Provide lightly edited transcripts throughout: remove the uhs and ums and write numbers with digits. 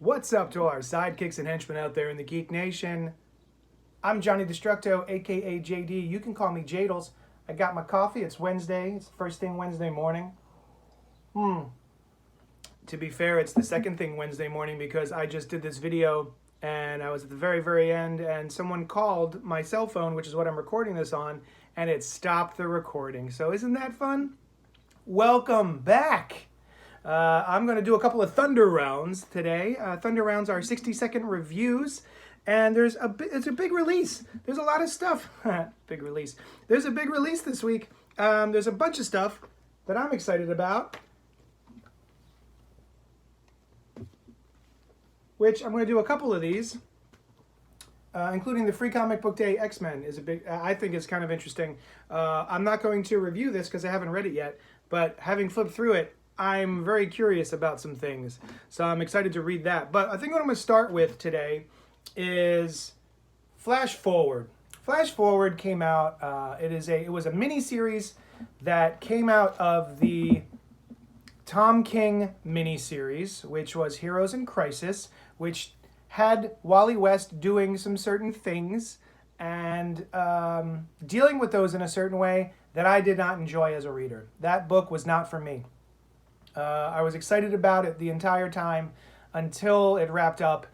What's up to our sidekicks and henchmen out there in the Geek Nation? I'm Johnny Destructo, aka JD. You can call me Jadles. I got my coffee. It's Wednesday. It's the first thing Wednesday morning. To be fair, it's the second thing Wednesday morning because I just did this video and I was at the very, very end and someone called my cell phone, which is what I'm recording this on, and it stopped the recording. So isn't that fun? Welcome back. I'm going to do a couple of Thunder Rounds today. Thunder Rounds are 60-second reviews, and it's a big release. There's a lot of stuff. Big release. There's a big release this week. There's a bunch of stuff that I'm excited about, which I'm going to do a couple of these, including the Free Comic Book Day X-Men is a big. I think it's kind of interesting. I'm not going to review this because I haven't read it yet, but having flipped through it, I'm very curious about some things, so I'm excited to read that. But I think what I'm going to start with today is Flash Forward. Flash Forward came out. It was a mini series that came out of the Tom King mini series, which was Heroes in Crisis, which had Wally West doing some certain things and dealing with those in a certain way that I did not enjoy as a reader. That book was not for me. I was excited about it the entire time until it wrapped up,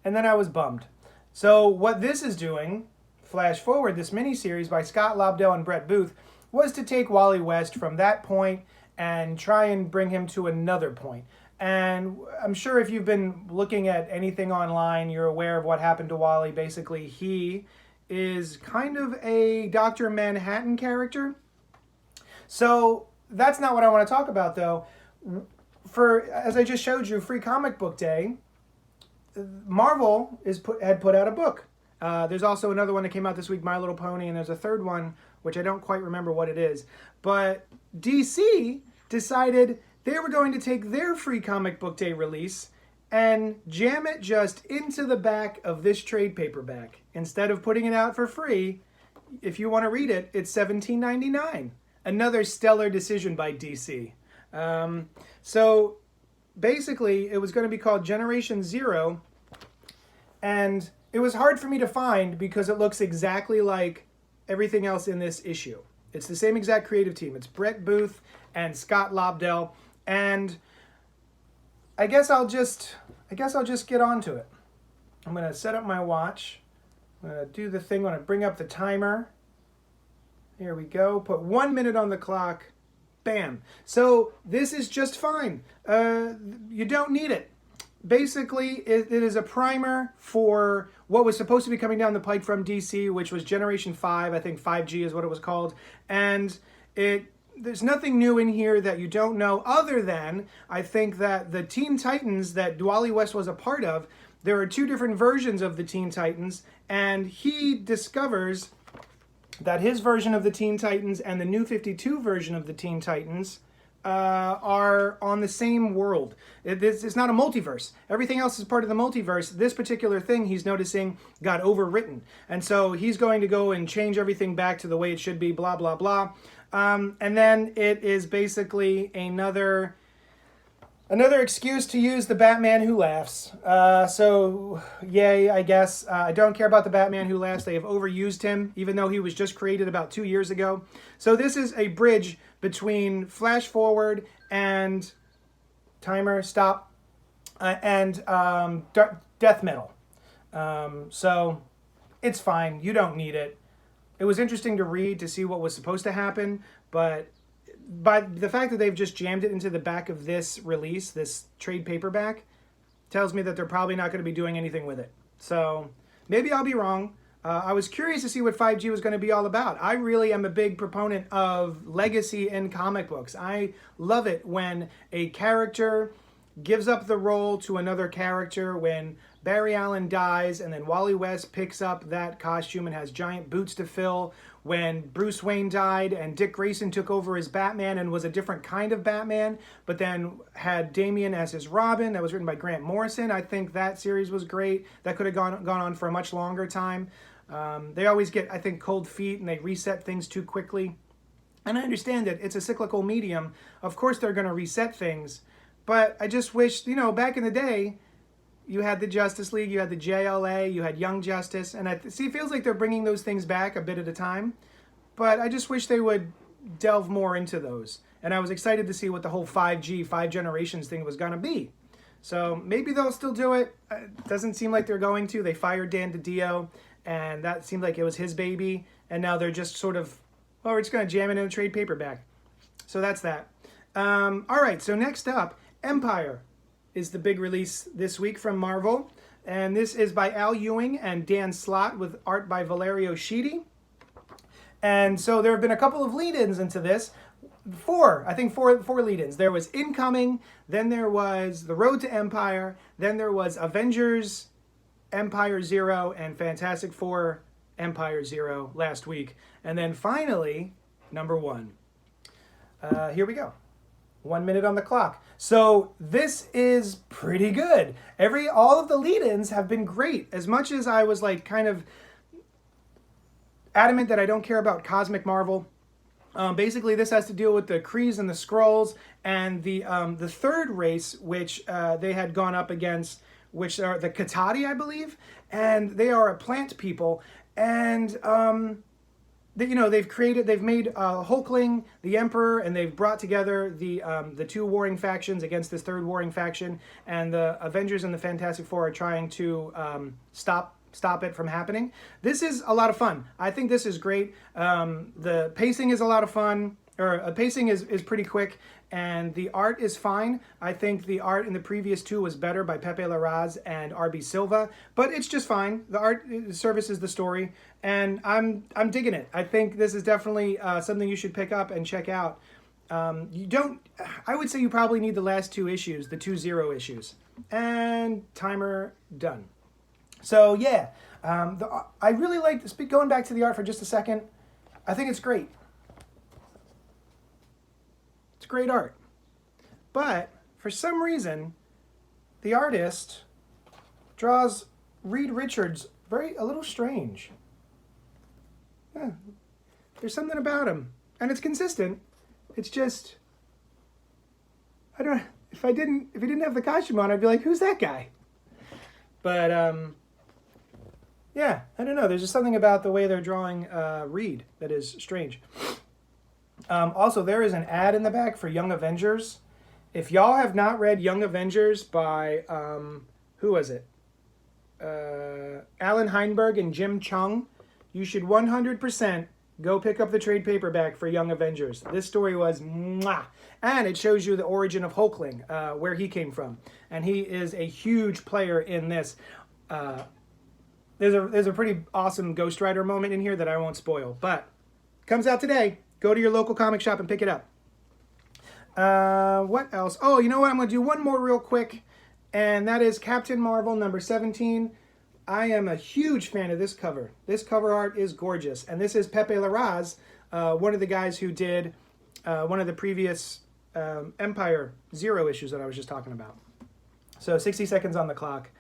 and then I was bummed. So what this is doing, Flash Forward, this miniseries by Scott Lobdell and Brett Booth, was to take Wally West from that point and try and bring him to another point. And I'm sure if you've been looking at anything online, you're aware of what happened to Wally. Basically, he is kind of a Dr. Manhattan character. So that's not what I want to talk about, though. As I just showed you, Free Comic Book Day, Marvel had put out a book. There's also another one that came out this week, My Little Pony, and there's a third one, which I don't quite remember what it is. But DC decided they were going to take their Free Comic Book Day release and jam it just into the back of this trade paperback. Instead of putting it out for free, if you want to read it, it's $17.99. Another stellar decision by DC. So basically it was going to be called Generation Zero, and it was hard for me to find because it looks exactly like everything else in this issue. It's the same exact creative team. It's Brett Booth and Scott Lobdell, and I guess I'll just get on to it. I'm going to set up my watch. I'm going to do the thing. I'm going to bring up the timer. Here we go. Put 1 minute on the clock. Bam. So this is just fine. You don't need it. Basically, it is a primer for what was supposed to be coming down the pike from DC, which was Generation 5. I think 5G is what it was called. And there's nothing new in here that you don't know, other than I think that the Teen Titans that Wally West was a part of, there are two different versions of the Teen Titans, and he discovers that his version of the Teen Titans and the New 52 version of the Teen Titans are on the same world. It's not a multiverse. Everything else is part of the multiverse. This particular thing he's noticing got overwritten. And so he's going to go and change everything back to the way it should be, blah, blah, blah. And then it is basically another excuse to use the Batman Who Laughs. So, yay, I guess. I don't care about the Batman Who Laughs. They have overused him, even though he was just created about 2 years ago. So this is a bridge between Flash Forward and Timer, Stop, and Death Metal. So it's fine. You don't need it. It was interesting to read to see what was supposed to happen, but by the fact that they've just jammed it into the back of this release, this trade paperback, tells me that they're probably not going to be doing anything with it. So maybe I'll be wrong. I was curious to see what 5G was going to be all about. I really am a big proponent of legacy in comic books. I love it when a character gives up the role to another character, when Barry Allen dies and then Wally West picks up that costume and has giant boots to fill, when Bruce Wayne died and Dick Grayson took over as Batman and was a different kind of Batman, but then had Damian as his Robin. That was written by Grant Morrison. I think that series was great. That could have gone on for a much longer time. They always get, I think, cold feet and they reset things too quickly. And I understand that it's a cyclical medium. Of course they're going to reset things. But I just wish, back in the day, you had the Justice League, you had the JLA, you had Young Justice, and it feels like they're bringing those things back a bit at a time. But I just wish they would delve more into those. And I was excited to see what the whole 5G, 5 generations thing was going to be. So maybe they'll still do it. It doesn't seem like they're going to. They fired Dan DiDio, and that seemed like it was his baby. And now they're just sort of, well, we're just going to jam it in a trade paperback. So that's that. All right, so next up, Empyre is the big release this week from Marvel. And this is by Al Ewing and Dan Slott with art by Valerio Schiti. And so there have been a couple of lead-ins into this. Four lead-ins. There was Incoming, then there was The Road to Empyre, then there was Avengers, Empyre Zero, and Fantastic Four, Empyre Zero last week. And then finally, number 1. Here we go. 1 minute on the clock. So this is pretty good. All of the lead-ins have been great. As much as I was like kind of adamant that I don't care about Cosmic Marvel, basically this has to deal with the Krees and the Skrulls and the third race, which they had gone up against, which are the Katati, I believe, and they are a plant people, and they've made Hulkling, the Emperor, and they've brought together the two warring factions against this third warring faction, and the Avengers and the Fantastic Four are trying to stop it from happening. This is a lot of fun. I think this is great. The pacing is a lot of fun, pacing is pretty quick, and the art is fine. I think the art in the previous two was better by Pepe Larraz and R.B. Silva, but it's just fine. The art services the story, and I'm digging it. I think this is definitely something you should pick up and check out. I would say you probably need the last 2 issues, the 2 0 issues. And timer done. So yeah, I really like this. Going back to the art for just a second, I think it's great. It's great art. But for some reason, the artist draws Reed Richards a little strange. Yeah, there's something about him, and it's consistent. It's just, I don't. If he didn't have the costume on, I'd be like, who's that guy? But yeah, I don't know. There's just something about the way they're drawing Reed that is strange. Also, there is an ad in the back for Young Avengers. If y'all have not read Young Avengers by, who was it? Alan Heinberg and Jim Chung, you should 100% go pick up the trade paperback for Young Avengers. This story was mwah! And it shows you the origin of Hulkling, where he came from. And he is a huge player in this. There's a pretty awesome Ghost Rider moment in here that I won't spoil. But comes out today. Go to your local comic shop and pick it up. What else? Oh, you know what? I'm going to do one more real quick. And that is Captain Marvel number 17. I am a huge fan of this cover. This cover art is gorgeous. And this is Pepe Larraz, one of the guys who did one of the previous Empyre Zero issues that I was just talking about. So 60 seconds on the clock.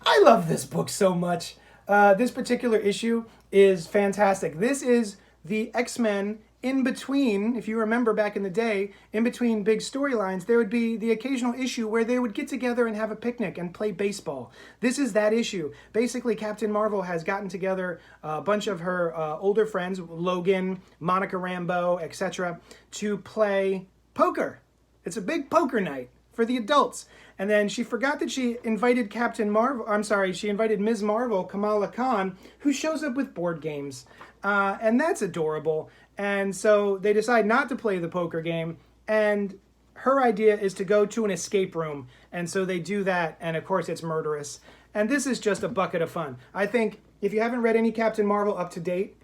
I love this book so much. This particular issue is fantastic. This is the X-Men in between, if you remember back in the day, in between big storylines, there would be the occasional issue where they would get together and have a picnic and play baseball. This is that issue. Basically, Captain Marvel has gotten together a bunch of her older friends, Logan, Monica Rambeau, etc., to play poker. It's a big poker night for the adults. And then she forgot that she invited she invited Ms. Marvel, Kamala Khan, who shows up with board games. And that's adorable. And so they decide not to play the poker game. And her idea is to go to an escape room. And so they do that. And of course, it's murderous. And this is just a bucket of fun. I think if you haven't read any Captain Marvel up to date,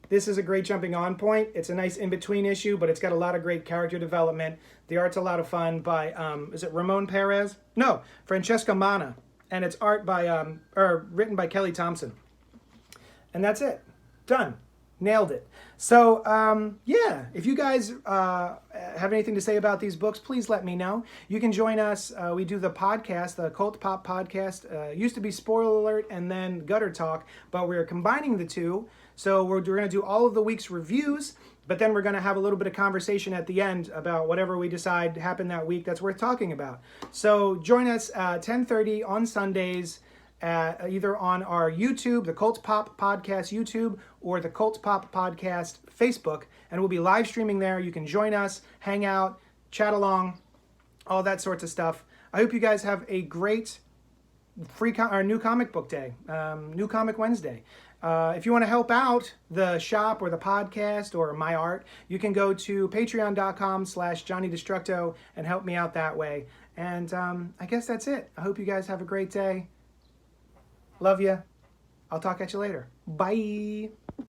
this is a great jumping on point. It's a nice in-between issue, but it's got a lot of great character development. The art's a lot of fun by, is it Ramon Perez? No, Francesco Manna. And it's written by Kelly Thompson. And that's it. Done. Nailed it. So, yeah, if you guys have anything to say about these books, please let me know. You can join us. We do the podcast, the Cult Pop podcast. Used to be Spoiler Alert and then Gutter Talk, but we're combining the two. So we're going to do all of the week's reviews But then we're going to have a little bit of conversation at the end about whatever we decide happened that week that's worth talking about. So join us at 10:30 on Sundays, either on our YouTube, the Cult Pop Podcast YouTube, or the Cult Pop Podcast Facebook, and we'll be live streaming there. You can join us, hang out, chat along, all that sorts of stuff. I hope you guys have a great new comic book day, New Comic Wednesday. If you want to help out the shop or the podcast or my art, you can go to patreon.com/JohnnyDestructo and help me out that way. And I guess that's it. I hope you guys have a great day. Love you. I'll talk at you later. Bye.